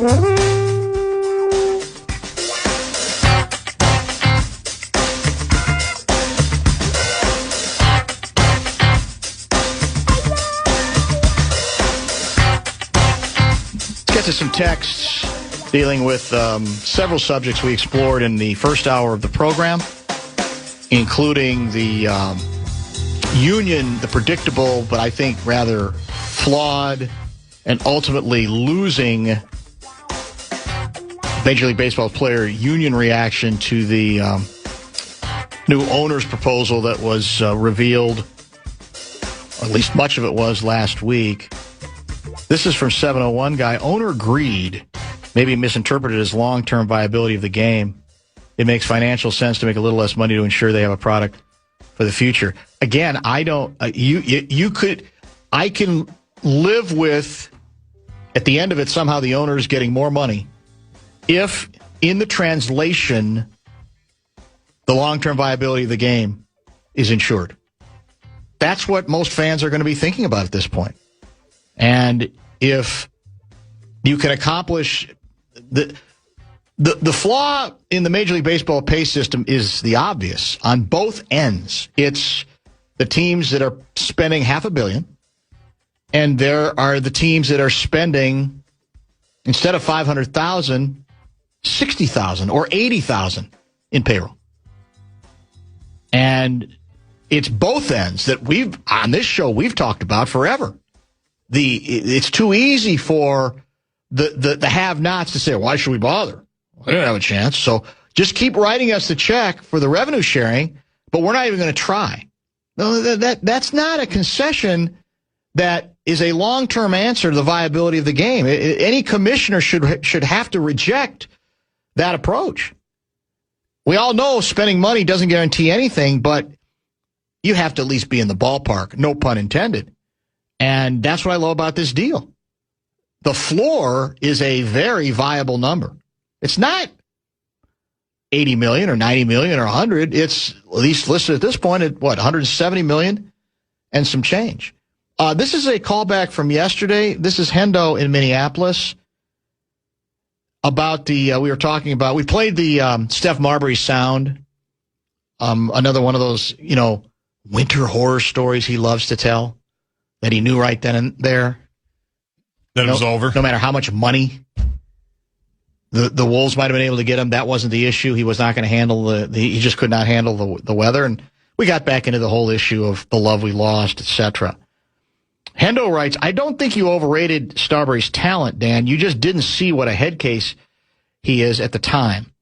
Get to some texts dealing with several subjects we explored in the first hour of the program, including the union, the predictable, but I think rather flawed and ultimately losing Major League Baseball player union reaction to the new owner's proposal that was revealed, or at least much of it was, last week. This is from 701 guy. Owner greed may be misinterpreted as long-term viability of the game. It makes financial sense to make a little less money to ensure they have a product for the future. Again, I don't. I can live with, at the end of it, somehow the owner is getting more money if, in the translation, the long-term viability of the game is ensured. That's what most fans are going to be thinking about at this point. And if you can accomplish the flaw in the Major League Baseball pay system is the obvious on both ends. It's the teams that are spending $500 million, and there are the teams that are spending, instead of $500,000, $60,000 or $80,000 in payroll. And it's both ends that on this show we've talked about forever. It's too easy for the have-nots to say, why should we bother? We don't have a chance. So just keep writing us the check for the revenue sharing, but we're not even going to try. No, that's not a concession that is a long-term answer to the viability of the game. Any commissioner should have to reject that approach. We all know spending money doesn't guarantee anything, but you have to at least be in the ballpark, no pun intended. And that's what I love about this deal. The floor is a very viable number. It's not 80 million or 90 million or 100. It's at least listed at this point at, 170 million and some change. This is a callback from yesterday. This is Hendo in Minneapolis about we played the Steph Marbury sound, another one of those, winter horror stories he loves to tell. That he knew right then and there that it was over. No matter how much money the Wolves might have been able to get him, that wasn't the issue. He was not going to handle he just could not handle the weather. And we got back into the whole issue of the love we lost, etc. Hendo writes, I don't think you overrated Starbury's talent, Dan. You just didn't see what a head case he is at the time.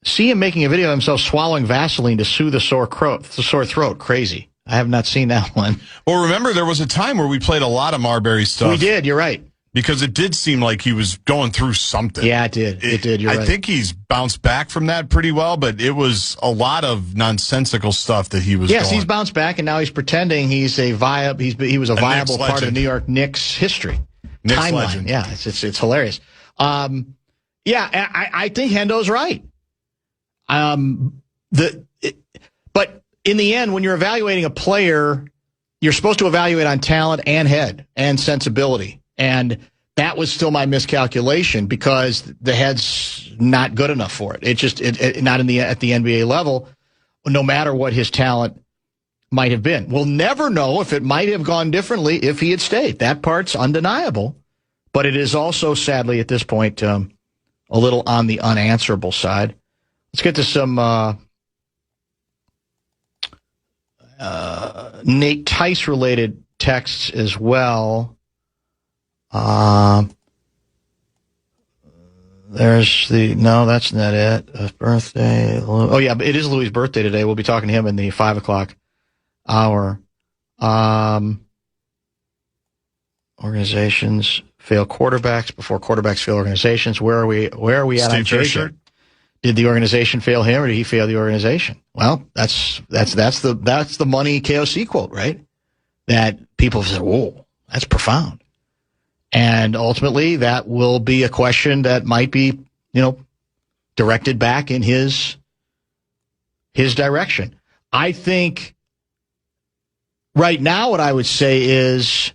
See him making a video of himself swallowing Vaseline to soothe the sore throat. Crazy. I have not seen that one. Well, remember, there was a time where we played a lot of Marbury stuff. We did, you're right. Because it did seem like he was going through something. Yeah, it did. It did, you're right. I think he's bounced back from that pretty well, but it was a lot of nonsensical stuff that he was Yes, he's bounced back, and now he's pretending he's he was a viable part of New York Knicks history. Knicks timeline. legend. Yeah, it's hilarious. I think Hendo's right. But in the end, when you're evaluating a player, you're supposed to evaluate on talent and head and sensibility. And that was still my miscalculation because the head's not good enough for it. Not at the NBA level, no matter what his talent might have been. We'll never know if it might have gone differently if he had stayed. That part's undeniable. But it is also, sadly, at this point, a little on the unanswerable side. Let's get to some Nate Tice-related texts as well. That's not it. Birthday. Oh, yeah, it is Louie's birthday today. We'll be talking to him in the 5 o'clock hour. Organizations fail quarterbacks before quarterbacks fail organizations. Where are we at on JJ? Did the organization fail him, or did he fail the organization? Well, that's the money KOC quote, right? That people said, "Whoa, that's profound," and ultimately that will be a question that might be, directed back in his direction. I think right now what I would say is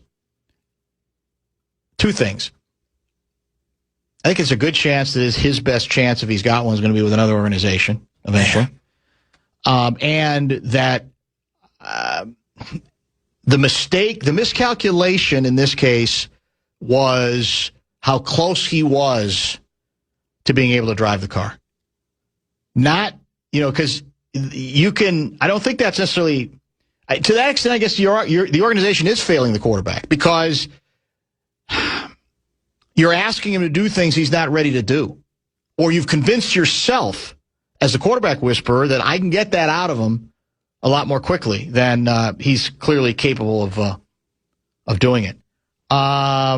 two things. I think it's a good chance that his best chance, if he's got one, is going to be with another organization eventually. And that the miscalculation in this case was how close he was to being able to drive the car. Not, because I don't think that's necessarily, to that extent, I guess the organization is failing the quarterback because you're asking him to do things he's not ready to do. Or you've convinced yourself as the quarterback whisperer that I can get that out of him a lot more quickly than he's clearly capable of doing it. How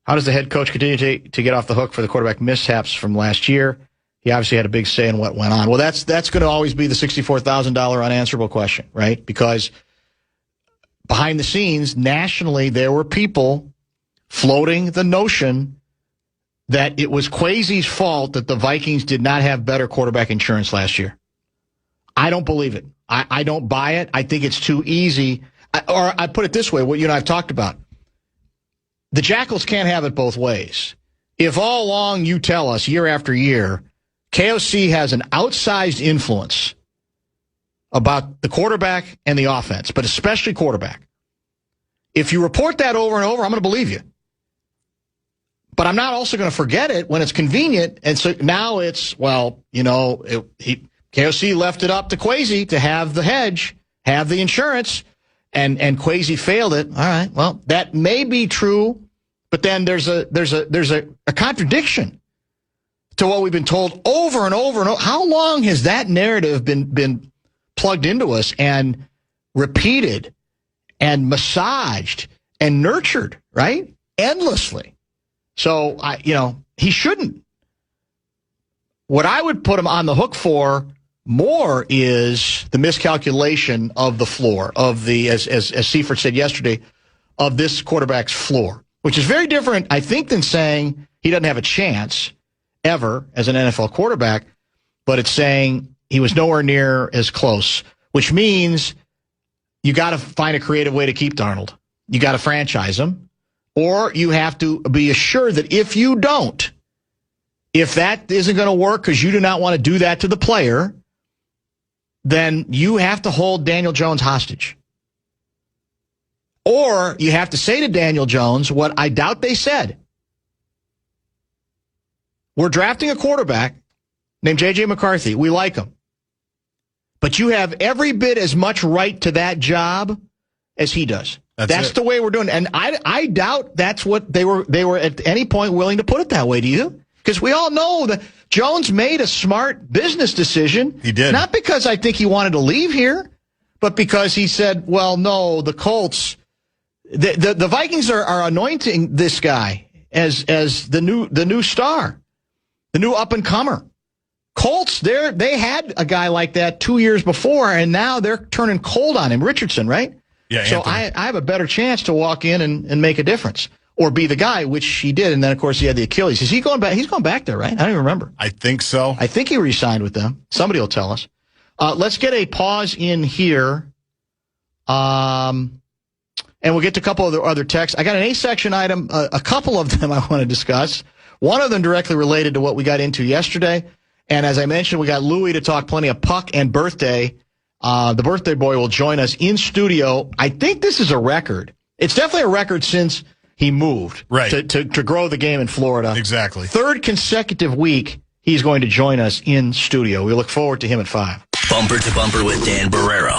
does the head coach continue to get off the hook for the quarterback mishaps from last year? He obviously had a big say in what went on. Well, that's going to always be the $64,000 unanswerable question, right? Because behind the scenes, nationally, there were people floating the notion that it was Kwesi's fault that the Vikings did not have better quarterback insurance last year. I don't believe it. I don't buy it. I think it's too easy. Or I put it this way, what you and I have talked about. The Jackals can't have it both ways. If all along you tell us year after year, KOC has an outsized influence about the quarterback and the offense, but especially quarterback. If you report that over and over, I'm going to believe you. But I'm not also going to forget it when it's convenient. And so now it's, KOC left it up to Kwesi to have the hedge, have the insurance, and Kwesi failed it. All right, well, that may be true, but then there's a contradiction to what we've been told over and over and over. How long has that narrative been plugged into us and repeated and massaged and nurtured, right? Endlessly. So, he shouldn't. What I would put him on the hook for more is the miscalculation of the floor, of the, as Seifert said yesterday, of this quarterback's floor, which is very different, I think, than saying he doesn't have a chance ever as an NFL quarterback, but it's saying he was nowhere near as close, which means you got to find a creative way to keep Darnold. You got to franchise him, or you have to be assured that if you don't, if that isn't going to work because you do not want to do that to the player, then you have to hold Daniel Jones hostage. Or you have to say to Daniel Jones what I doubt they said. We're drafting a quarterback named J.J. McCarthy. We like him. But you have every bit as much right to that job as he does. That's the way we're doing it. And I doubt that's what they were at any point willing to put it that way. Do you? Because we all know that Jones made a smart business decision. He did. Not because I think he wanted to leave here, but because he said, well, no, the Colts, the Vikings are anointing this guy as the new star, the new up-and-comer. Colts, they had a guy like that 2 years before, and now they're turning cold on him. Richardson, right? Yeah. So I have a better chance to walk in and make a difference. Or be the guy, which he did, and then, of course, he had the Achilles. Is he going back? He's going back there, right? I don't even remember. I think so. I think he re-signed with them. Somebody will tell us. Let's get a pause in here, and we'll get to a couple of other texts. I got an A-section item, a couple of them I want to discuss. One of them directly related to what we got into yesterday. And as I mentioned, we got Louie to talk plenty of puck and birthday. The birthday boy will join us in studio. I think this is a record. It's definitely a record since he moved to grow the game in Florida. Exactly. Third consecutive week, he's going to join us in studio. We look forward to him at 5. Bumper to Bumper with Dan Barrero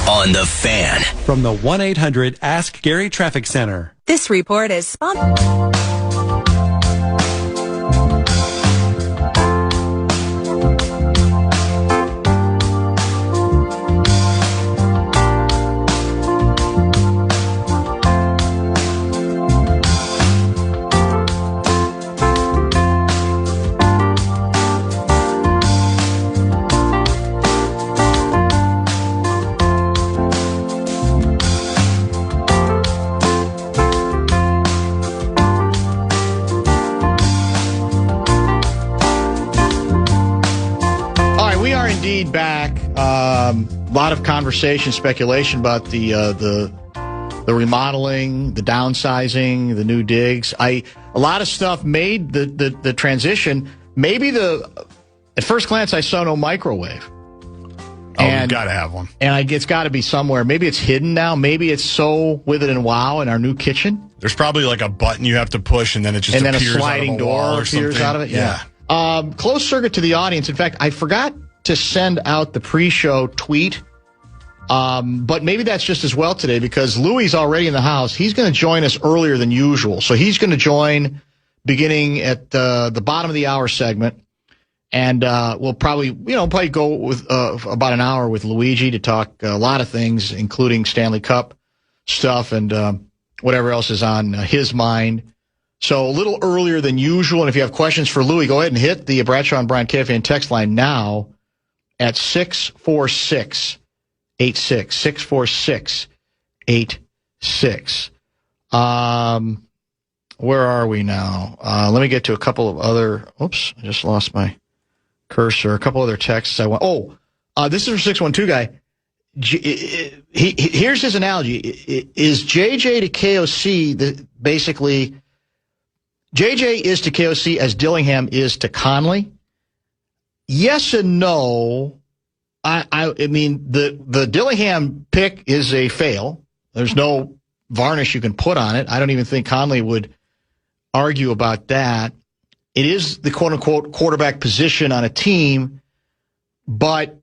on The Fan. From the 1-800-ASK-GARY Traffic Center. This report is sponsored. Back, a lot of conversation, speculation about the the remodeling, the downsizing, the new digs. A lot of stuff made the transition. Maybe at first glance, I saw no microwave. We've got to have one. And it's got to be somewhere. Maybe it's hidden now. Maybe it's so with it and wow in our new kitchen. There's probably like a button you have to push, and then it just and then appears a sliding out of a door wall or appears something. out of it. Yeah. Closed circuit to the audience. In fact, I forgot to send out the pre-show tweet. But maybe that's just as well today because Louie's already in the house. He's going to join us earlier than usual. So he's going to join beginning at the bottom of the hour segment. And we'll probably go with about an hour with Luigi to talk a lot of things, including Stanley Cup stuff and whatever else is on his mind. So a little earlier than usual. And if you have questions for Louie, go ahead and hit the Bradshaw and Bryan KFAN text line now at 646-86. 646-86. Where are we now? Let me get to a couple of other. Oops, I just lost my cursor. A couple other texts I want. This is for 612 guy. Here's his analogy. Is JJ to KOC basically JJ is to KOC as Dillingham is to Conley? Yes and no. I mean the Dillingham pick is a fail. There's no varnish you can put on it. I don't even think Conley would argue about that. It is the quote-unquote quarterback position on a team, but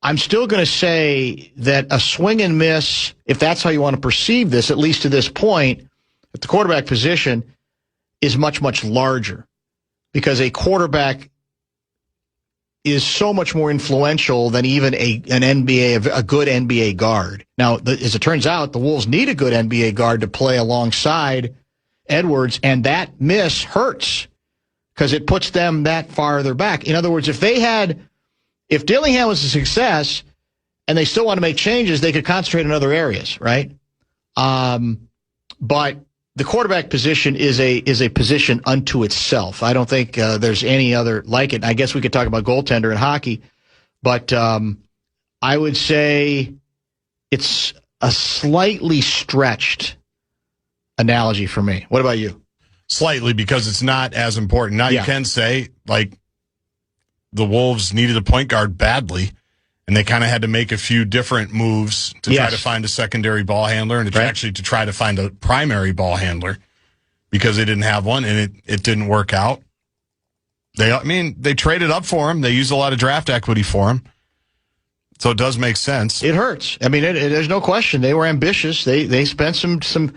I'm still going to say that a swing and miss, if that's how you want to perceive this, at least to this point, at the quarterback position is much, much larger because a quarterback is so much more influential than even a good NBA guard. Now, as it turns out, the Wolves need a good NBA guard to play alongside Edwards, and that miss hurts because it puts them that farther back. In other words, if Dillingham was a success and they still want to make changes, they could concentrate in other areas, right? But the quarterback position is a position unto itself. I don't think there's any other like it. I guess we could talk about goaltender in hockey, but I would say it's a slightly stretched analogy for me. What about you? Slightly, because it's not as important. Now you can say, like, the Wolves needed a point guard badly, and they kind of had to make a few different moves to try to find a secondary ball handler and actually to try to find a primary ball handler because they didn't have one, and it didn't work out. They traded up for him. They used a lot of draft equity for him. So it does make sense. It hurts. I mean, there's no question. They were ambitious. They spent some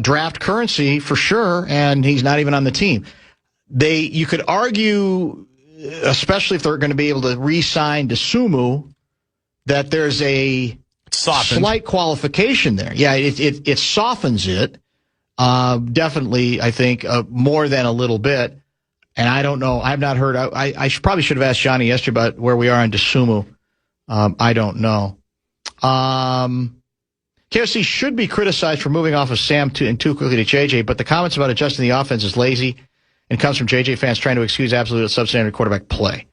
draft currency for sure, and he's not even on the team. You could argue, especially if they're going to be able to re-sign DeSumo, that there's a slight qualification there. Yeah, it softens it. Definitely, I think, more than a little bit. And I don't know. I've not heard. I probably should have asked Johnny yesterday about where we are on DeSumo. I don't know. KFC should be criticized for moving off of Sam too quickly to JJ, but the comments about adjusting the offense is lazy and comes from JJ fans trying to excuse absolute substandard quarterback play.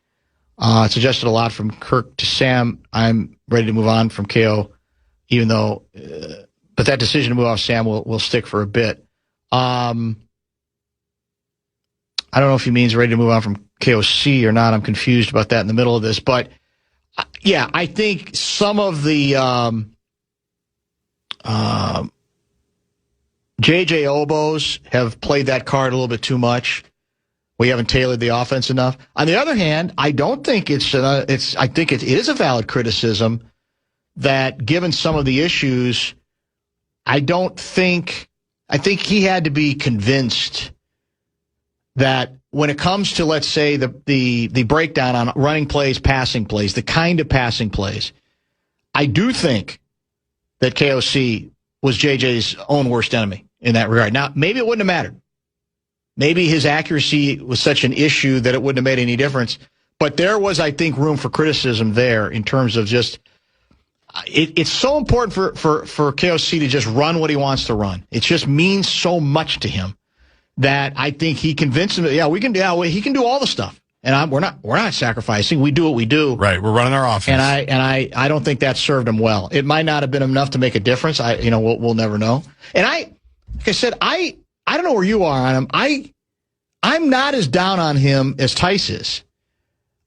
It's adjusted a lot from Kirk to Sam. I'm ready to move on from KO, even though, but that decision to move off Sam will stick for a bit. I don't know if he means ready to move on from KOC or not. I'm confused about that in the middle of this, but yeah, I think some of the JJ Obos have played that card a little bit too much. We haven't tailored the offense enough. On the other hand, I don't think I think it is a valid criticism that given some of the issues, I think he had to be convinced that when it comes to, let's say, the breakdown on running plays, passing plays, the kind of passing plays, I do think that KOC was JJ's own worst enemy in that regard. Now, maybe it wouldn't have mattered. Maybe his accuracy was such an issue that it wouldn't have made any difference. But there was, I think, room for criticism there in terms of just it's so important for KOC to just run what he wants to run. It just means so much to him that I think he convinced him that, he can do all the stuff. and we're not sacrificing. We do what we do. Right, we're running our offense. And I don't think that served him well. It might not have been enough to make a difference. We'll never know. And like I said, I don't know where you are on him. I'm not as down on him as Tice is.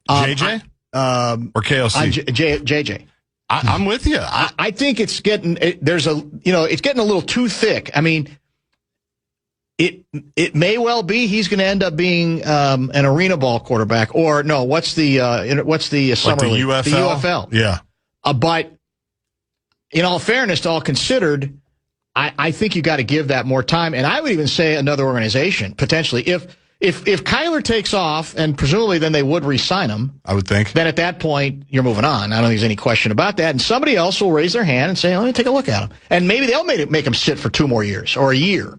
JJ? Or KOC? JJ. I'm with you. I think it's getting it's getting a little too thick. I mean, it may well be he's going to end up being an arena ball quarterback, or no? What's the summer league? UFL? The UFL. Yeah. But in all fairness, all considered, I think you got to give that more time, and I would even say another organization potentially If Kyler takes off, and presumably then they would re-sign him, I would think. Then at that point, you're moving on. I don't think there's any question about that. And somebody else will raise their hand and say, let me take a look at him. And maybe they'll make him sit for 2 more years or a year.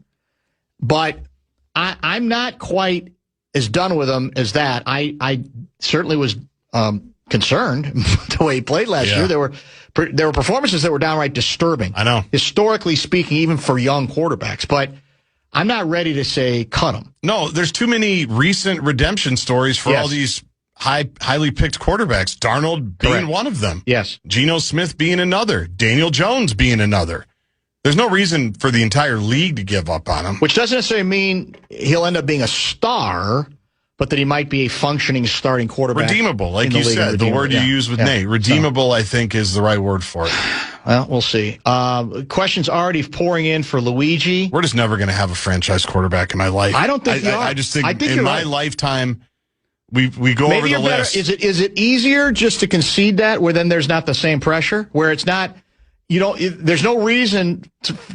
But I'm not quite as done with him as that. I certainly was concerned the way he played last year. There were performances that were downright disturbing. I know. Historically speaking, even for young quarterbacks. But I'm not ready to say cut him. No, there's too many recent redemption stories for all these highly picked quarterbacks. Darnold being one of them. Yes. Geno Smith being another. Daniel Jones being another. There's no reason for the entire league to give up on him. Which doesn't necessarily mean he'll end up being a star, but that he might be a functioning starting quarterback. Redeemable, like you said, the word you used with Nate. Redeemable, I think, is the right word for it. Well, we'll see. Questions already pouring in for Luigi. We're just never going to have a franchise quarterback in my life. I don't think you are. I just think in my lifetime, we go over the list. Is it easier just to concede that, where then there's not the same pressure, where it's not, there's no reason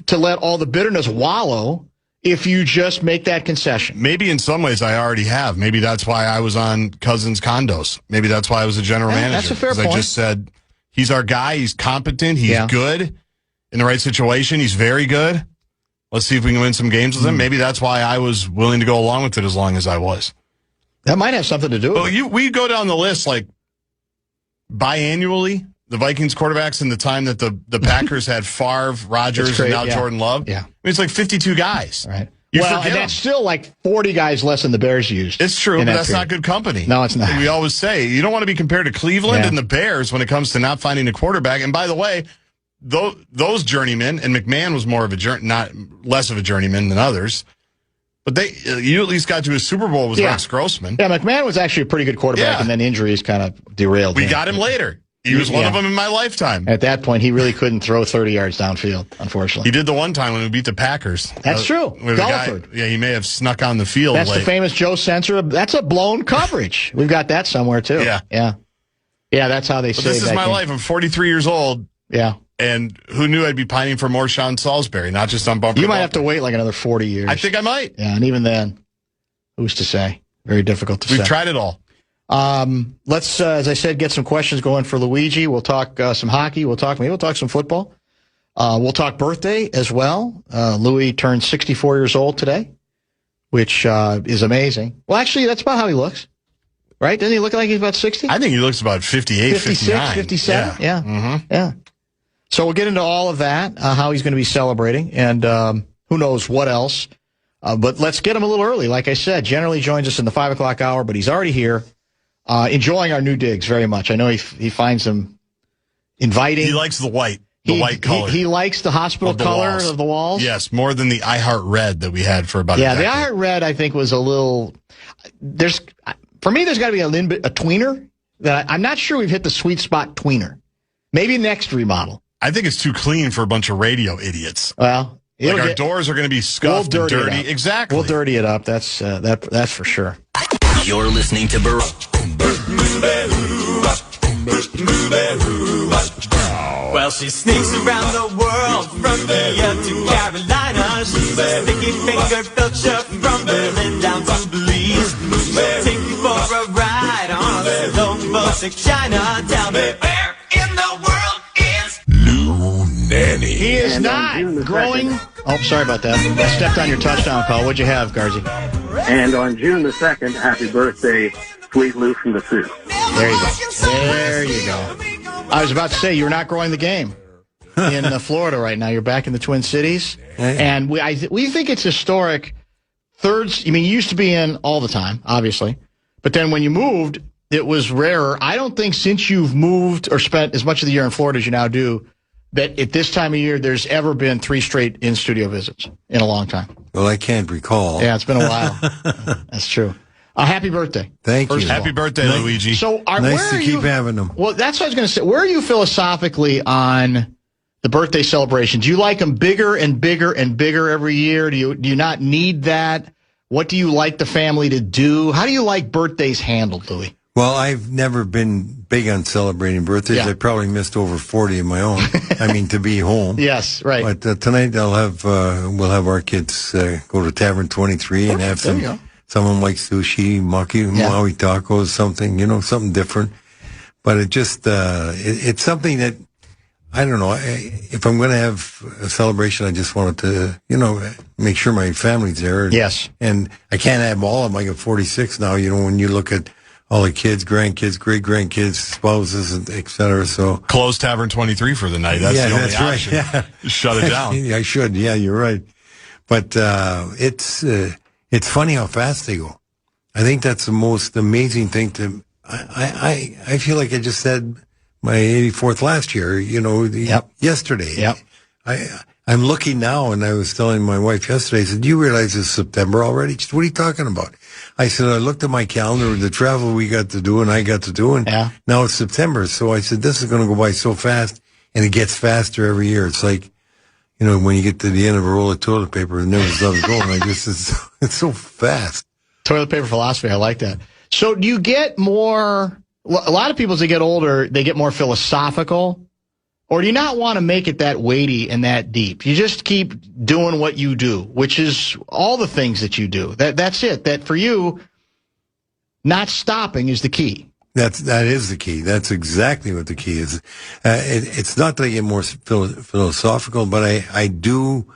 to let all the bitterness wallow if you just make that concession. Maybe in some ways I already have. Maybe that's why I was on Cousins' condos. Maybe that's why I was a general manager. That's a fair point. I just said, he's our guy. He's competent. He's good in the right situation. He's very good. Let's see if we can win some games with him. Maybe that's why I was willing to go along with it as long as I was. That might have something to do with it. We go down the list like biannually. The Vikings quarterbacks in the time that the Packers had Favre, Rodgers, and now Jordan Love. Yeah. I mean, it's like 52 guys. Right. And that's still like 40 guys less than the Bears used. It's true, but that's not good company. No, it's not. We always say, you don't want to be compared to Cleveland and the Bears when it comes to not finding a quarterback. And by the way, those journeymen, and McMahon was more of less of a journeyman than others, but you at least got to a Super Bowl with Rex Grossman. Yeah, McMahon was actually a pretty good quarterback, and then injuries kind of derailed him. We got him later. He was one of them in my lifetime. At that point, he really couldn't throw 30 yards downfield, unfortunately. He did the one time when we beat the Packers. That's true. Gulliford. He may have snuck on the field. That's the famous Joe Sensor. That's a blown coverage. We've got that somewhere, too. Yeah, that's how they say this is my life. I'm 43 years old. Yeah. And who knew I'd be pining for more Sean Salisbury, not just on bumper. You might have to wait like another 40 years. I think I might. Yeah, and even then, who's to say? Very difficult to say. We've tried it all. Let's, as I said, get some questions going for Luigi. We'll talk some hockey. We'll talk some football. We'll talk birthday as well. Louie turned 64 years old today, which is amazing. Well, actually, that's about how he looks, right? Doesn't he look like he's about 60? I think he looks about 58, 56, 59. 57. Yeah. Mm-hmm. Yeah. So we'll get into all of that, how he's going to be celebrating, and who knows what else. But let's get him a little early. Like I said, generally joins us in the 5 o'clock hour, but he's already here. Enjoying our new digs very much. I know he finds them inviting. He likes the white color. He likes the hospital color of the walls. Yes, more than the iHeart Red that we had for about a decade. The iHeart Red I think was a little. For me, there's got to be a tweener. That I'm not sure we've hit the sweet spot tweener. Maybe next remodel. I think it's too clean for a bunch of radio idiots. Well, our doors are going to be scuffed and dirty. Exactly. We'll dirty it up. That's for sure. You're listening to Well, she sneaks around the world from here to Carolina. She's a sticky-fingered filcher from Berlin down to Belize. She'll take you for a ride on a slow boat to China. Tell me, where in the world is Lou Nanne? He is not growing. Oh, sorry about that. I stepped on your touchdown call. What'd you have, Garzi? And on June the 2nd, happy birthday, Sweet Lou from the Sioux. There you go. There you go. I was about to say, you're not growing the game in Florida right now. You're back in the Twin Cities. And we think it's historic. You used to be in all the time, obviously. But then when you moved, it was rarer. I don't think since you've moved or spent as much of the year in Florida as you now do, that at this time of year there's ever been 3 straight in-studio visits in a long time. Well, I can't recall. Yeah, it's been a while. That's true. Happy birthday. Thank you. Happy birthday, Luigi. So nice to keep having them. Well, that's what I was going to say. Where are you philosophically on the birthday celebrations? Do you like them bigger and bigger and bigger every year? Do you not need that? What do you like the family to do? How do you like birthdays handled, Louie? Well, I've never been big on celebrating birthdays. Yeah. I probably missed over 40 of my own. I mean, to be home. Yes, right. But tonight we'll have our kids go to Tavern 23 and have some. Someone likes sushi, Maui tacos, something different. But it just it's something that I don't know. If I'm going to have a celebration, I just wanted to make sure my family's there. Yes. And I can't have all of them. I got 46 now. When you look at all the kids, grandkids, great-grandkids, spouses, et cetera. So close Tavern 23 for the night. That's the only option. Right. Yeah. Shut it down. I should. Yeah, you're right. But it's funny how fast they go. I think that's the most amazing thing to. I feel like I just said my 84th last year. Yesterday. Yep. I'm looking now, and I was telling my wife yesterday. I said, "Do you realize it's September already?" She said, "What are you talking about?" I said, "I looked at my calendar, the travel we got to do, and I got to do, and now it's September." So I said, "This is going to go by so fast, and it gets faster every year." It's like, when you get to the end of a roll of toilet paper, it never stops going. It's so fast. Toilet paper philosophy. I like that. So do you get more? A lot of people, as they get older, they get more philosophical. Or do you not want to make it that weighty and that deep? You just keep doing what you do, which is all the things that you do. That's it. That for you, not stopping is the key. That is the key. That's exactly what the key is. It's not that I get more philosophical, but I do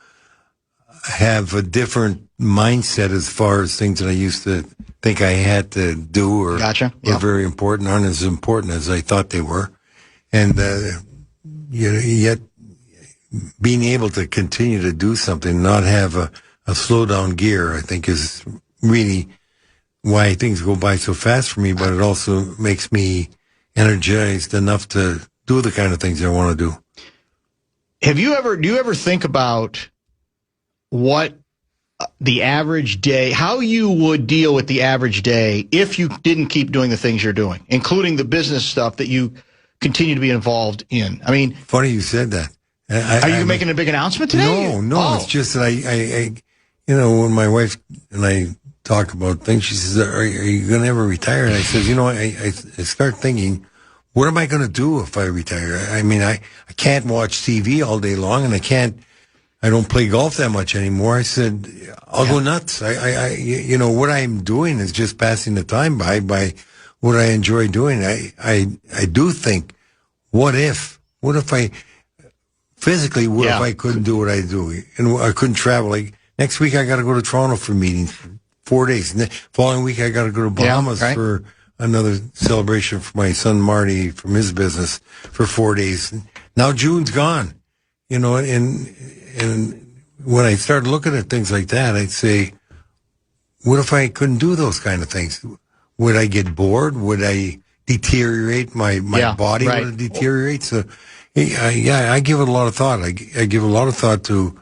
have a different mindset as far as things that I used to think I had to do or were very important, aren't as important as I thought they were. And yet being able to continue to do something, not have a slow down gear, I think is really why things go by so fast for me, but it also makes me energized enough to do the kind of things I want to do. Do you ever think about what the average day, how you would deal with the average day if you didn't keep doing the things you're doing, including the business stuff that you continue to be involved in? I mean, funny you said that. Are you making a big announcement today? No. Oh. It's just that I when my wife and I talk about things, she says, "Are you going to ever retire?" And I says, I start thinking, what am I going to do if I retire? I mean, I can't watch TV all day long, and I don't play golf that much anymore. I said, I'll go nuts. What I'm doing is just passing the time by what I enjoy doing. I do think, what if I physically, if I couldn't do what I do and I couldn't travel? Like next week, I got to go to Toronto for meetings for 4 days. And the following week, I got to go to Bahamas for another celebration for my son Marty from his business for 4 days. Now June's gone, and when I started looking at things like that, I'd say, what if I couldn't do those kind of things? Would I get bored? Would I deteriorate? My body would deteriorate? So, I give it a lot of thought. I give a lot of thought to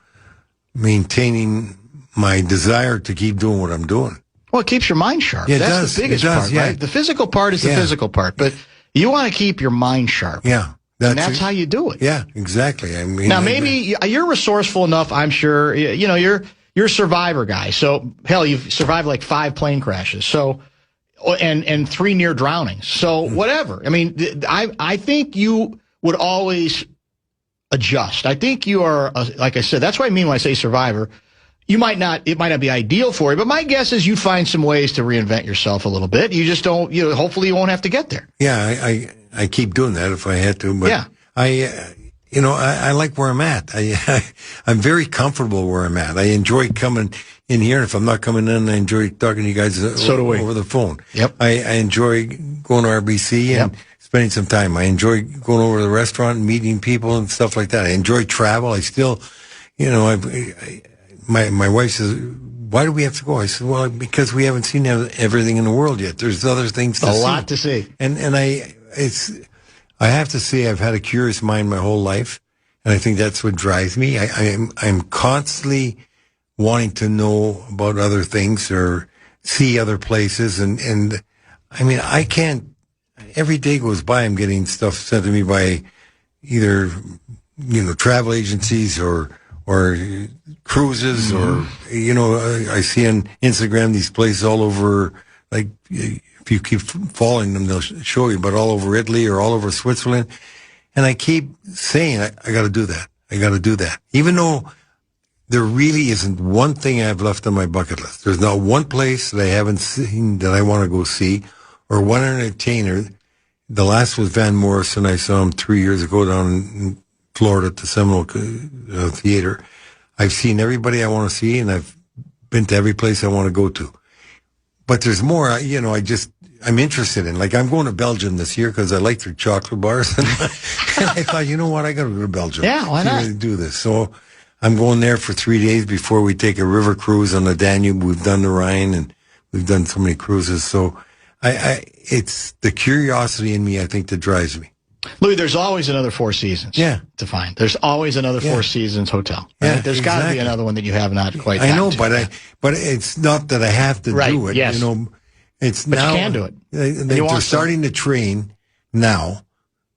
maintaining my desire to keep doing what I'm doing. Well, it keeps your mind sharp. Yeah, That's the biggest part, right? The physical part is the physical part, but you want to keep your mind sharp. Yeah. That's how you do it. Yeah, exactly. I mean, now maybe you're resourceful enough. I'm sure you're a survivor guy. So hell, you've survived like 5 plane crashes. So and 3 near drownings. So whatever. I mean, I think you would always adjust. I think you are, like I said, that's what I mean when I say survivor. It might not be ideal for you, but my guess is you'd find some ways to reinvent yourself a little bit. You just don't. Hopefully, you won't have to get there. Yeah, I keep doing that if I had to, but I like where I'm at. I'm very comfortable where I'm at. I enjoy coming in here. If I'm not coming in, I enjoy talking to you guys over the phone. Yep. I enjoy going to RBC and spending some time. I enjoy going over to the restaurant and meeting people and stuff like that. I enjoy travel. I still, my wife says, why do we have to go? I said, well, because we haven't seen everything in the world yet. There's other things to see. A lot to see. And I have to say I've had a curious mind my whole life, and I think that's what drives me. I'm constantly wanting to know about other things or see other places, and I mean, I can't. Every day goes by, I'm getting stuff sent to me by either travel agencies or cruises, or I see on Instagram these places all over, like if you keep following them, they'll show you, but all over Italy or all over Switzerland. And I keep saying, I got to do that. I got to do that. Even though there really isn't one thing I've left on my bucket list. There's not one place that I haven't seen that I want to go see, or one entertainer. The last was Van Morrison. I saw him 3 years ago down in Florida at the Seminole Theater. I've seen everybody I want to see, and I've been to every place I want to go to. But there's more, I'm interested in. Like, I'm going to Belgium this year because I like their chocolate bars. And I thought, you know what, I got to go to Belgium. Yeah, why not? To do this. So I'm going there for 3 days before we take a river cruise on the Danube. We've done the Rhine, and we've done so many cruises. So it's the curiosity in me, I think, that drives me. Louie, there's always another Four Seasons to find. There's always another Four Seasons hotel. Right? Yeah, there's got to be another one that you have not quite gotten I know, to. but it's not that I have to do it. Yes. It's but now, you can do it. They're starting to train now.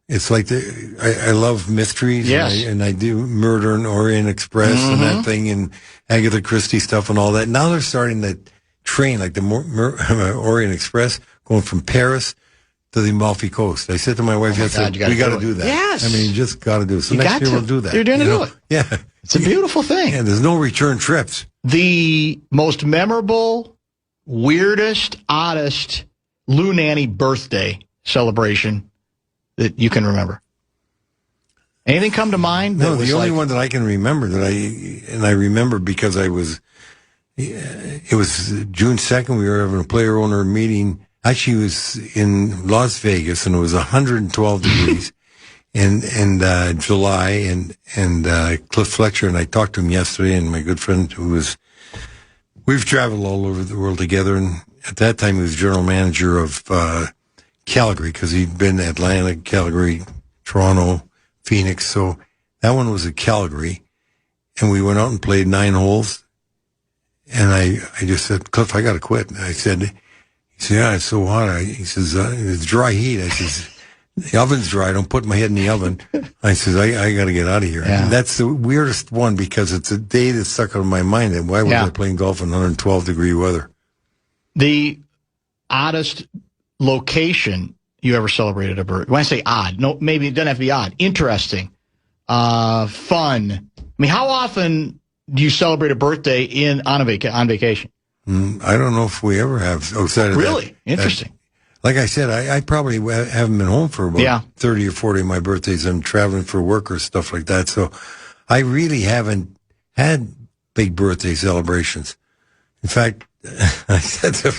It's like I love mysteries, and I do Murder and Orient Express and that thing, and Agatha Christie stuff and all that. Now they're starting to train, like the Orient Express, going from Paris to the Amalfi Coast. I said to my wife, we got to do that. Yes. I mean, you just got to do it. So next year we'll do that. You're going to do it. Yeah. It's a beautiful thing. And there's no return trips. The most memorable, weirdest, oddest Lou Nanne birthday celebration that you can remember? Anything come to mind? No, the only one that I can remember I remember because it was June 2nd. We were having a player-owner meeting. Actually, it was in Las Vegas, and it was 112 degrees in July. And Cliff Fletcher and I talked to him yesterday, and my good friend we've traveled all over the world together. And at that time, he was general manager of Calgary, because he'd been Atlanta, Calgary, Toronto, Phoenix. So that one was at Calgary, and we went out and played 9 holes. And I just said, Cliff, I got to quit. And he said, yeah, it's so hot. He says, it's dry heat. I says, the oven's dry. Don't put my head in the oven. I says, I got to get out of here. Yeah. And that's the weirdest one, because it's a day that stuck out of my mind. And why was I playing golf in 112-degree weather? The oddest location you ever celebrated a birthday? When I say odd, no, maybe it doesn't have to be odd. Interesting, fun. I mean, how often do you celebrate a birthday on vacation? I don't know if we ever have outside of really? That. Interesting. Like I said, I probably haven't been home for about 30 or 40 of my birthdays. I'm traveling for work or stuff like that. So I really haven't had big birthday celebrations. In fact, I said to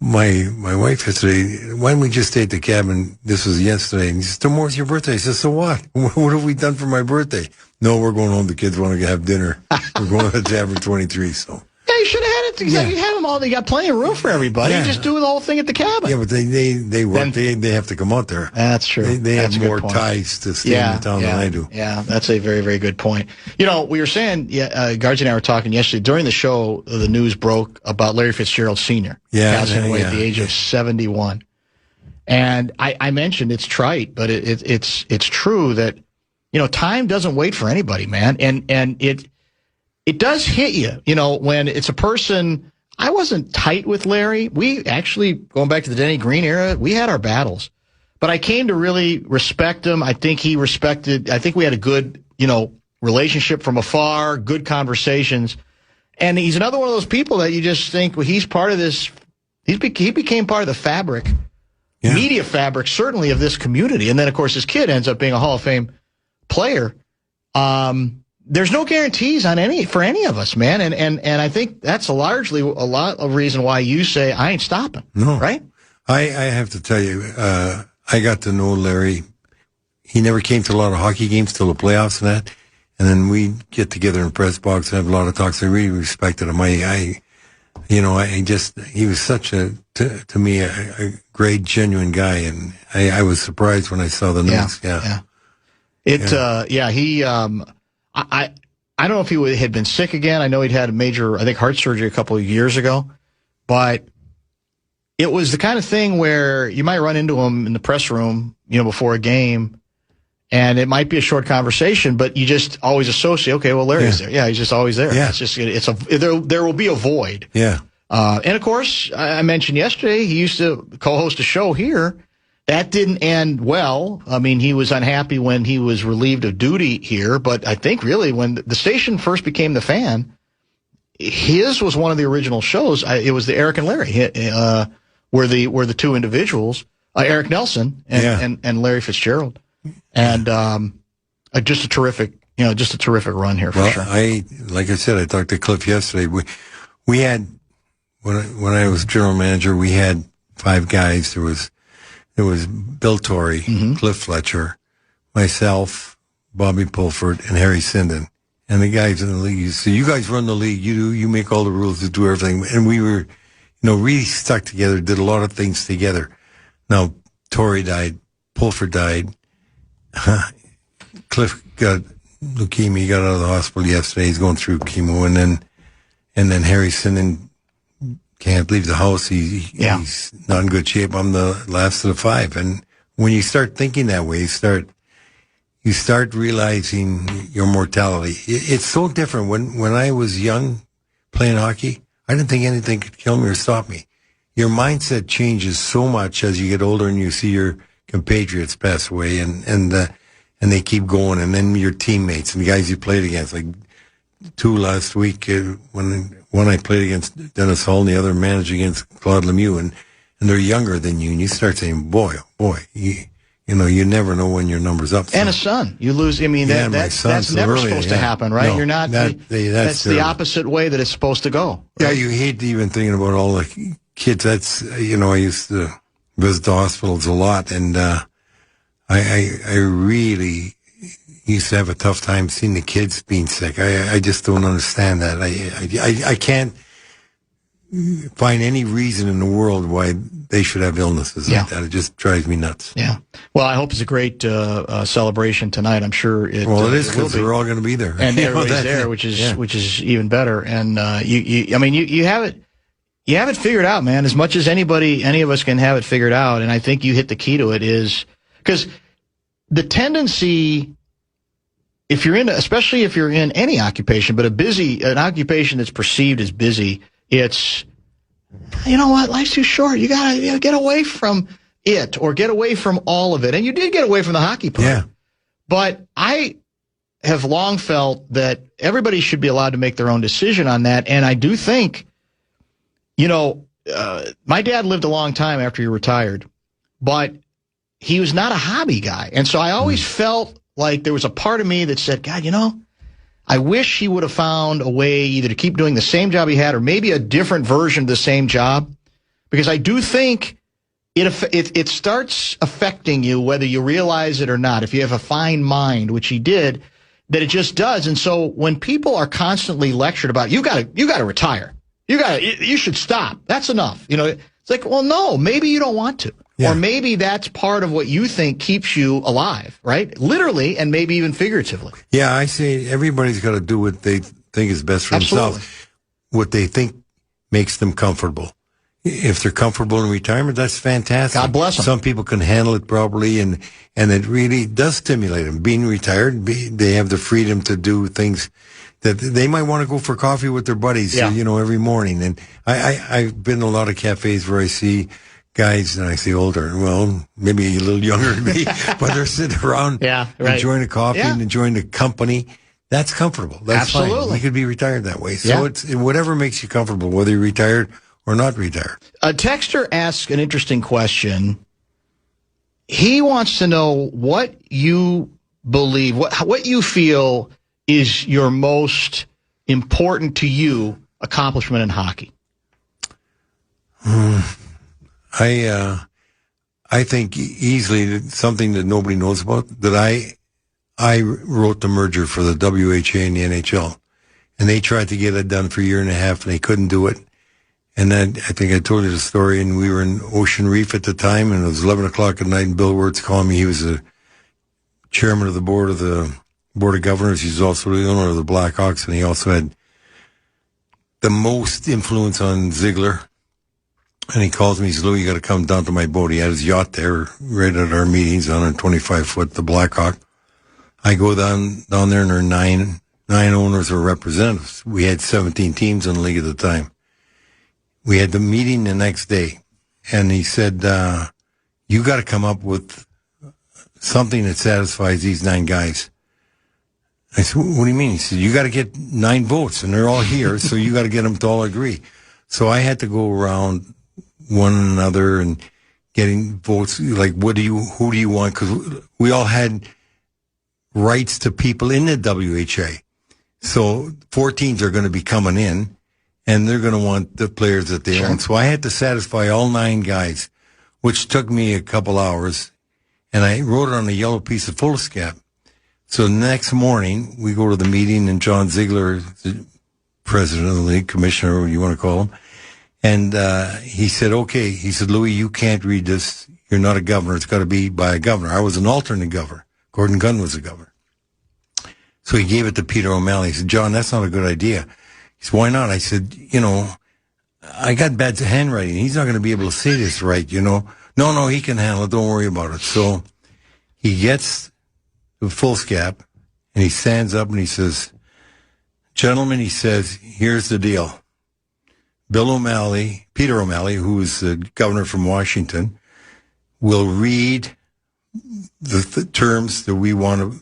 my wife yesterday, why don't we just stay at the cabin? This was yesterday. And she said, tomorrow's your birthday. I said, so what? What have we done for my birthday? No, we're going home. The kids want to have dinner. We're going to Tavern 23, so. Yeah, you should have had it. You have them all. They got plenty of room for everybody. You just do the whole thing at the cabin. Yeah, but they work. They have to come out there. That's true. They have more ties to stay in the town than I do. Yeah, that's a very, very good point. We were saying, Gargi and I were talking yesterday during the show. The news broke about Larry Fitzgerald Sr. passing away at the age of 71. And I mentioned it's trite, but it's true that time doesn't wait for anybody, man, and it does hit you, when it's a person. I wasn't tight with Larry. We actually, going back to the Denny Green era, we had our battles. But I came to really respect him. I think he respected, I think we had a good, relationship from afar, good conversations. And he's another one of those people that you just think, well, he's part of this, he became part of the fabric, media fabric, certainly of this community. And then, of course, his kid ends up being a Hall of Fame player. There's no guarantees for any of us, man. And I think that's a lot of reason why you say, I ain't stopping. No. Right? I have to tell you, I got to know Larry. He never came to a lot of hockey games till the playoffs and that. And then we get together in press box and have a lot of talks. I really respected him. he was such to me, a great, genuine guy. And I was surprised when I saw the news. I don't know if he had been sick again. I know he'd had a major, I think, heart surgery a couple of years ago. But it was the kind of thing where you might run into him in the press room, before a game, and it might be a short conversation, but you just always associate, okay, well, Larry's there. Yeah, he's just always there. Yeah. There will be a void. Yeah. And of course, I mentioned yesterday, he used to co-host a show here. That didn't end well. I mean, he was unhappy when he was relieved of duty here, but I think really when the station first became the Fan, his was one of the original shows. It was the Eric and Larry, were the two individuals, Eric Nelson and Larry Fitzgerald, and just a terrific run here for sure. Like I said, I talked to Cliff yesterday. We had when I was general manager, we had 5 guys. There was Bill Torrey, Cliff Fletcher, myself, Bobby Pulford, and Harry Sinden. And the guys in the league, so you guys run the league, you make all the rules, you do everything. And we were, really stuck together, did a lot of things together. Now, Torrey died, Pulford died, Cliff got leukemia, he got out of the hospital yesterday, he's going through chemo, and then Harry Sinden can't leave the house, he's not in good shape. I'm the last of the 5. And when you start thinking that way, you start realizing your mortality. It's so different. When I was young playing hockey, I didn't think anything could kill me or stop me. Your mindset changes so much as you get older and you see your compatriots pass away and they keep going. And then your teammates and the guys you played against, like 2 last week, when I played against Dennis Hall and the other managed against Claude Lemieux, and they're younger than you, and you start saying, boy, you never know when your number's up. And a son. You lose, that's never supposed to happen, right? No, you're not, that's the opposite way that it's supposed to go. Right? Yeah, you hate even thinking about all the kids. That's, I used to visit the hospitals a lot, and I really used to have a tough time seeing the kids being sick. I just don't understand that. I can't find any reason in the world why they should have illnesses like that. It just drives me nuts. Yeah. Well, I hope it's a great celebration tonight. I'm sure it. Well, it is because we're all going to be there, and everybody's there, which is even better. And you have it figured out, man. As much as any of us can have it figured out, and I think you hit the key to it is because the tendency. Especially if you're in any occupation, but an occupation that's perceived as busy, it's, you know what, life's too short. You gotta get away from it or get away from all of it. And you did get away from the hockey part. Yeah. But I have long felt that everybody should be allowed to make their own decision on that. And I do think, my dad lived a long time after he retired, but he was not a hobby guy. And so I always felt like there was a part of me that said, God, I wish he would have found a way either to keep doing the same job he had or maybe a different version of the same job. Because I do think it starts affecting you whether you realize it or not. If you have a fine mind, which he did, that it just does. And so when people are constantly lectured about, you got to retire. You should stop. That's enough. It's like, well, no, maybe you don't want to. Yeah. Or maybe that's part of what you think keeps you alive, right? Literally and maybe even figuratively. Yeah, I say everybody's got to do what they think is best for themselves, what they think makes them comfortable. If they're comfortable in retirement, that's fantastic. God bless them. Some people can handle it properly, and it really does stimulate them. Being retired, they have the freedom to do things that they might want to go for coffee with their buddies, every morning. And I've been in a lot of cafes where I see guys, and I say older, well, maybe a little younger than me, but they're sitting around enjoying a coffee and enjoying the company. That's comfortable. That's absolutely fine. You could be retired that way. So it's whatever makes you comfortable, whether you're retired or not retired. A texter asks an interesting question. He wants to know what you believe, what you feel is your most important to you accomplishment in hockey. I think easily something that nobody knows about, that I wrote the merger for the WHA and the NHL, and they tried to get it done for a year and a half, and they couldn't do it. And then I think I told you the story, and we were in Ocean Reef at the time, and it was 11 o'clock at night, and Bill Wirtz called me. He was the chairman of the Board of Governors. He's also the owner of the Blackhawks, and he also had the most influence on Ziegler. And he calls me, he says, Louie, you got to come down to my boat. He had his yacht there right at our meetings, 125 foot, the Blackhawk. I go down there, and there are nine owners or representatives. We had 17 teams in the league at the time. We had the meeting the next day, and he said, you got to come up with something that satisfies these 9 guys. I said, what do you mean? He said, you got to get 9 votes, and they're all here, so you got to get them to all agree. So I had to go around one another and getting votes, like, who do you want? Because we all had rights to people in the WHA. So 4 teams are going to be coming in, and they're going to want the players that they own. So I had to satisfy all 9 guys, which took me a couple hours, and I wrote it on a yellow piece of foolscap. So the next morning, we go to the meeting, and John Ziegler, the president of the league, commissioner, whatever you want to call him, and he said, okay. He said, Louie, you can't read this. You're not a governor. It's got to be by a governor. I was an alternate governor. Gordon Gunn was a governor. So he gave it to Peter O'Malley. He said, John, that's not a good idea. He said, why not? I said, I got bad handwriting. He's not going to be able to say this right, No, he can handle it. Don't worry about it. So he gets the foolscap, and he stands up and he says, gentlemen, he says, here's the deal. Peter O'Malley, who is the governor from Washington, will read the terms that we want to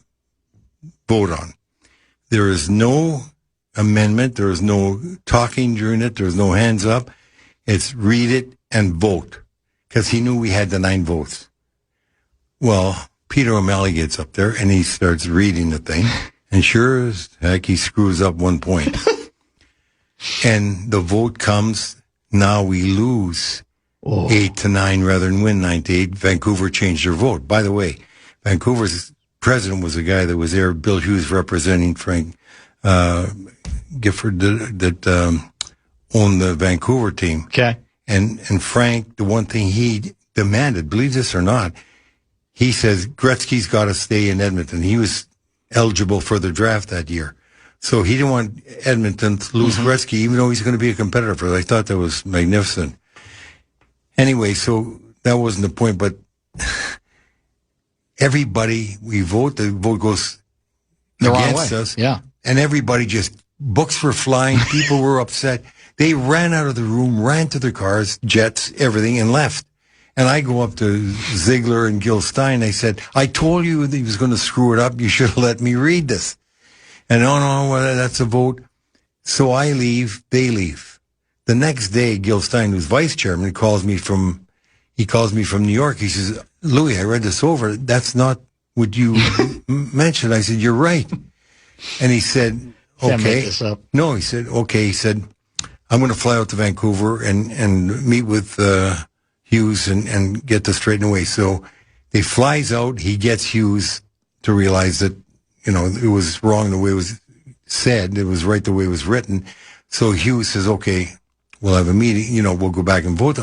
vote on. There is no amendment. There is no talking during it. There's no hands up. It's read it and vote, because he knew we had the 9 votes. Well, Peter O'Malley gets up there and he starts reading the thing, and sure as heck, he screws up 1 point. And the vote comes. Now we lose 8-9 rather than win 9-8. Vancouver changed their vote. By the way, Vancouver's president was a guy that was there, Bill Hughes, representing Frank Gifford, that owned the Vancouver team. Okay. And Frank, the one thing he demanded, believe this or not, he says Gretzky's got to stay in Edmonton. He was eligible for the draft that year. So he didn't want Edmonton to lose Gretzky, even though he's going to be a competitor for it. I thought that was magnificent. Anyway, so that wasn't the point, but everybody, we vote, the vote goes against us. Yeah. And everybody just, books were flying, people were upset. They ran out of the room, ran to their cars, jets, everything, and left. And I go up to Ziegler and Gil Stein. I said, I told you that he was going to screw it up. You should have let me read this. And no, well, that's a vote. So I leave, they leave. The next day, Gil Stein, who's vice chairman, calls me from New York. He says, Louie, I read this over. That's not what you mentioned. I said, you're right. And he said, okay. Can't make this up. No, he said, okay. He said, I'm going to fly out to Vancouver and meet with Hughes and get this straightened away. So he flies out. He gets Hughes to realize that, it was wrong the way it was said. It was right the way it was written. So Hughes says, okay, we'll have a meeting. We'll go back and vote.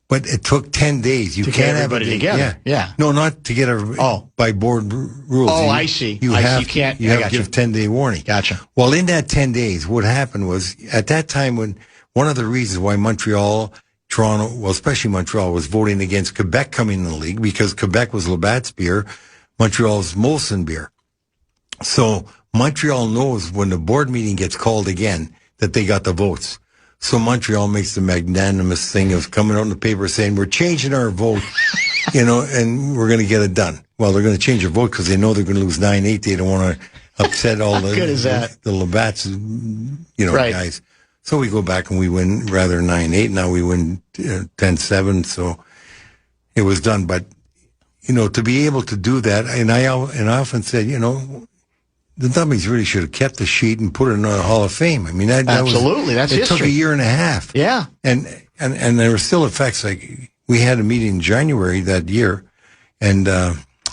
But it took 10 days. You to can't get everybody together. Yeah. No, not to get everybody. By board rules. I see. You have to give 10-day warning. Gotcha. Well, in that 10 days, what happened was, at that time, when one of the reasons why Montreal, Toronto, well, especially Montreal, was voting against Quebec coming in the league, because Quebec was Labatt's beer, Montreal's Molson beer. So Montreal knows when the board meeting gets called again that they got the votes. So Montreal makes the magnanimous thing of coming out in the paper saying, we're changing our vote, and we're going to get it done. Well, they're going to change their vote because they know they're going to lose 9-8. They don't want to upset all the Labatt's, right. guys. So we go back and we win rather 9-8. Now we win 10-7. So it was done. But, to be able to do that, and I often said, the Dummies really should have kept the sheet and put it in the Hall of Fame. I mean, absolutely, that's history. It took a year and a half. Yeah, and there were still effects. Like, we had a meeting in January that year, and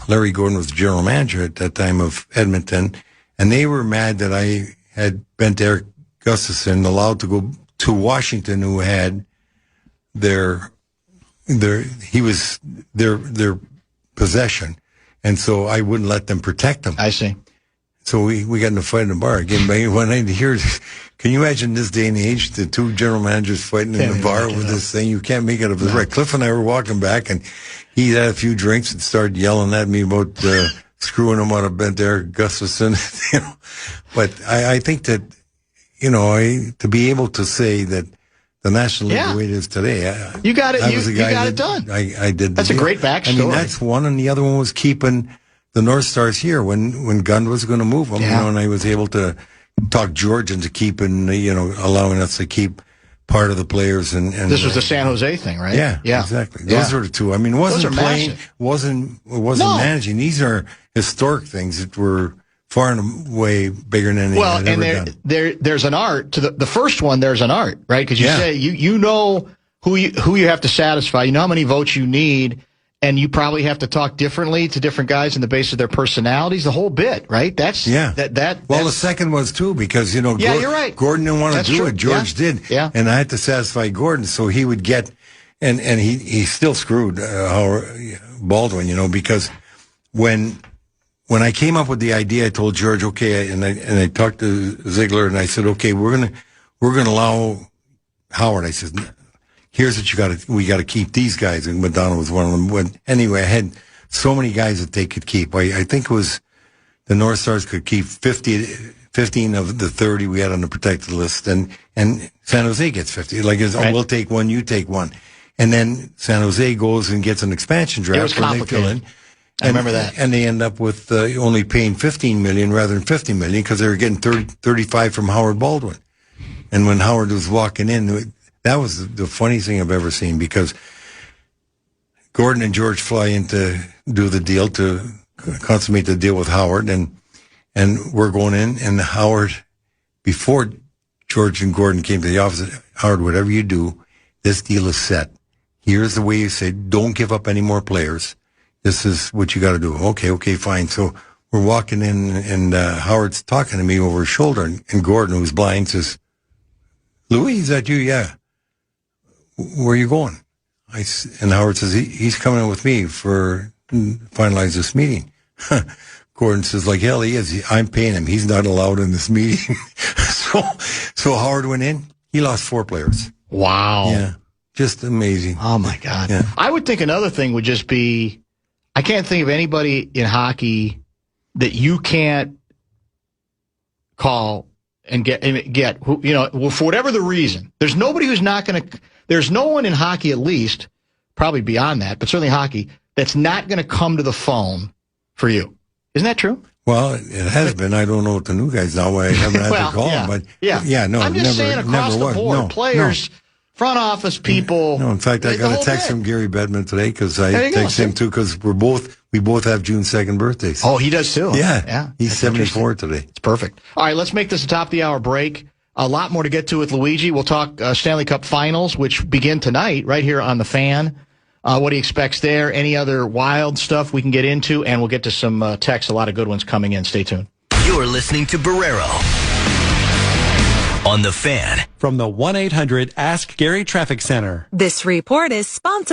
Larry Gordon was the general manager at that time of Edmonton, and they were mad that I had bent Eric Gustafson allowed to go to Washington, who had their possession, and so I wouldn't let them protect him. I see. So we got in a fight in the bar again. When I hear, can you imagine this day and age, the two general managers fighting in the bar with this thing? You can't make it up. Right. Cliff and I were walking back, and he had a few drinks and started yelling at me about screwing him out of bed there, Gustafson. But I think that to be able to say that the National League the way it is today, you got it. You got it done. I did. That's a great backstory. I mean, that's one, and the other one was keeping the North Stars here when Gunn was going to move them, and I was able to talk George into keeping, allowing us to keep part of the players. And this was the San Jose thing, right? Yeah, exactly. Those are the two. I mean, it wasn't playing, wasn't managing. These are historic things that were far and away bigger than anything I'd ever done. There's an art to the first one. There's an art, right? Because you say you know who you have to satisfy. You know how many votes you need. And you probably have to talk differently to different guys on the basis of their personalities, the whole bit, right? That's Well, the second was too, because you're right. Gordon didn't want to do it. George did, and I had to satisfy Gordon, so he would get, and he still screwed Baldwin, because when I came up with the idea, I told George, okay, and I talked to Ziegler, and I said, okay, we're gonna allow Howard. I said, here's what we got to keep these guys. And Madonna was one of them. Anyway, I had so many guys that they could keep. I think it was the North Stars could keep 15 of the 30 we had on the protected list. And San Jose gets 50. We'll take one, you take one. And then San Jose goes and gets an expansion draft. It was complicated. I remember that. And they end up with only paying $15 million rather than $50 million because they were getting 35 from Howard Baldwin. And when Howard was walking in, that was the funniest thing I've ever seen, because Gordon and George fly in to do the deal, to consummate the deal with Howard, and we're going in, and Howard, before George and Gordon came to the office, said, Howard, whatever you do, this deal is set. Here's the way you say, don't give up any more players. This is what you got to do. Okay, fine. So we're walking in, and Howard's talking to me over his shoulder, and Gordon, who's blind, says, Louie, is that you? Yeah. Where are you going? And Howard says, he's coming in with me for finalize this meeting. Gordon says, like hell he is. I'm paying him. He's not allowed in this meeting. So Howard went in. He lost 4 players. Wow. Yeah. Just amazing. Oh, my God. Yeah. I would think another thing would just be, I can't think of anybody in hockey that you can't call and get who, for whatever the reason. There's nobody who's not going to. There's no one in hockey, at least, probably beyond that, but certainly hockey, that's not going to come to the phone for you. Isn't that true? Well, it has been. I don't know what the new guys now. I haven't had to call them, but no, I'm just saying across the board, players, front office people. No, in fact, I got a text from Gary Bedman today because I texted him too because we both have June 2nd birthdays. Oh, he does too. Yeah. He's 74 today. It's perfect. All right, let's make this a top of the hour break. A lot more to get to with Luigi. We'll talk Stanley Cup Finals, which begin tonight right here on the Fan. What he expects there, any other wild stuff we can get into, and we'll get to some texts, a lot of good ones coming in. Stay tuned. You're listening to Barrero on the Fan. From the 1-800 Ask Gary Traffic Center. This report is sponsored